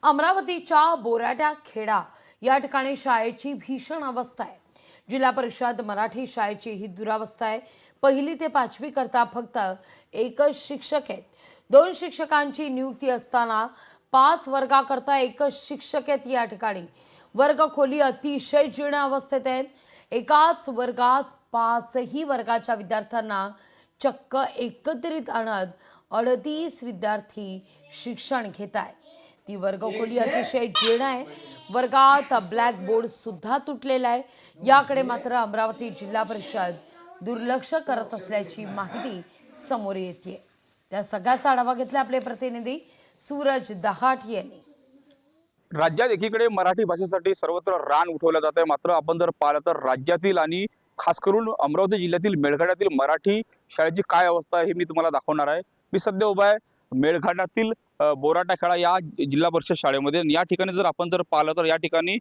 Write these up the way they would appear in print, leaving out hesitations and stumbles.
अमरावतीच्या बोराट्या खेडा या ठिकाणी शाळेची भीषण अवस्था आहे। जिल्हा परिषद मराठी शाळेची ही दुरावस्था आहे। पहिली ते पाचवी करता फक्त एकच शिक्षक आहेत। 2 शिक्षकांची नियुक्ती असताना 5 वर्गाकरता एकच शिक्षक आहेत। या ठिकाणी वर्ग खोली अतिशय जीर्ण अवस्थेत आहेत। एकाच वर्गात 5ही वर्गाच्या विद्यार्थ्यांना चक्क एकत्रित आणत 38 विद्यार्थी शिक्षण घेत आहेत। ती वर्गखोली अतिशय जीर्ण आहे। वर्गात ब्लॅक बोर्ड सुद्धा तुटलेला आहे। याकडे मात्र अमरावती जिल्हा परिषद दुर्लक्ष करत असल्याची माहिती समोर येते। त्या सगळ्याचा आढावा घेतला आपले प्रतिनिधी सूरज दहाट यांनी। राज्यात एकीकडे मराठी भाषेसाठी सर्वत्र रान उठवलं जात आहे, मात्र आपण जर पाहिलं तर राज्यातील आणि खास करून अमरावती जिल्ह्यातील मेळघाटातील मराठी शाळेची काय अवस्था आहे हे मी तुम्हाला दाखवणार आहे। मी सध्या उभा आहे मेळघाटातील बोराटा खेळा या जिल्हा परिषद शाळेमध्ये। या ठिकाणी जर आपण पाहिलं तर या ठिकाणी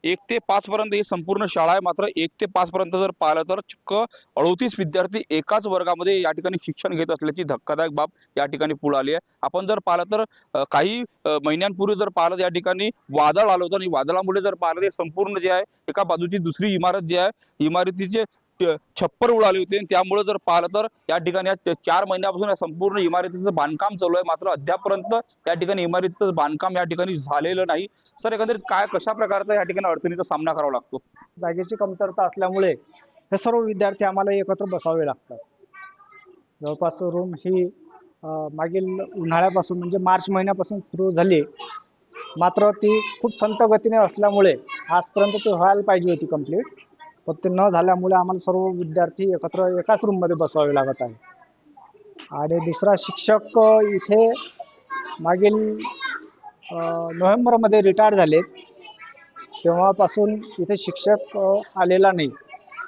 1 ते 5 पर्यंत ही संपूर्ण शाळा आहे, मात्र 1 ते 5 पर्यंत जर पाहिलं तर चक्क 38 विद्यार्थी एकाच वर्गामध्ये या ठिकाणी शिक्षण घेत असल्याची धक्कादायक बाब या ठिकाणी पुढे आली आहे। आपण जर पाहिलं तर काही महिन्यांपूर्वी जर पाहिलं या ठिकाणी वादळ आलं होतं आणि वादळामुळे जर पाहिलं ते संपूर्ण जे आहे एका बाजूची दुसरी इमारत जी आहे इमारतीचे छप्पर उडाले होते। त्यामुळे जर पाहिलं तर या ठिकाणी 4 महिन्यापासून या संपूर्ण इमारतीचं बांधकाम चालू आहे, मात्र अद्यापर्यंत या ठिकाणी इमारतीचं बांधकाम या ठिकाणी झालेलं नाही। सर, एकंदरीत काय कशा प्रकारचा या ठिकाणी अडचणीचा सामना करावा लागतो? जागेची कमतरता असल्यामुळे हे सर्व विद्यार्थी आम्हाला एकत्र बसावे लागतात। जवळपास रूम ही मागील उन्हाळ्यापासून म्हणजे मार्च महिन्यापासून सुरू झाली, मात्र ती खूप संत गतीने असल्यामुळे आजपर्यंत ती व्हायला पाहिजे होती कंप्लीट, पण ते न झाल्यामुळे आम्हाला सर्व विद्यार्थी एकत्र एकाच रूममध्ये बसवावे लागत आहे। आणि दुसरा शिक्षक इथे मागील नोव्हेंबरमध्ये रिटायर झाले, तेव्हापासून इथे शिक्षक आलेला नाही।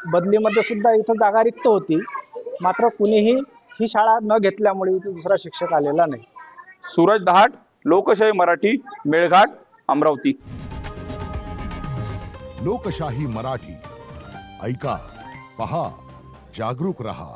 बदलीमध्ये सुद्धा इथं जागा रिक्त होती, मात्र कुणीही ही शाळा न घेतल्यामुळे इथे दुसरा शिक्षक आलेला नाही। सूरज दहाट, लोकशाही मराठी, मेळघाट, अमरावती। लोकशाही मराठी ऐका, पहा, जागरूक रहा।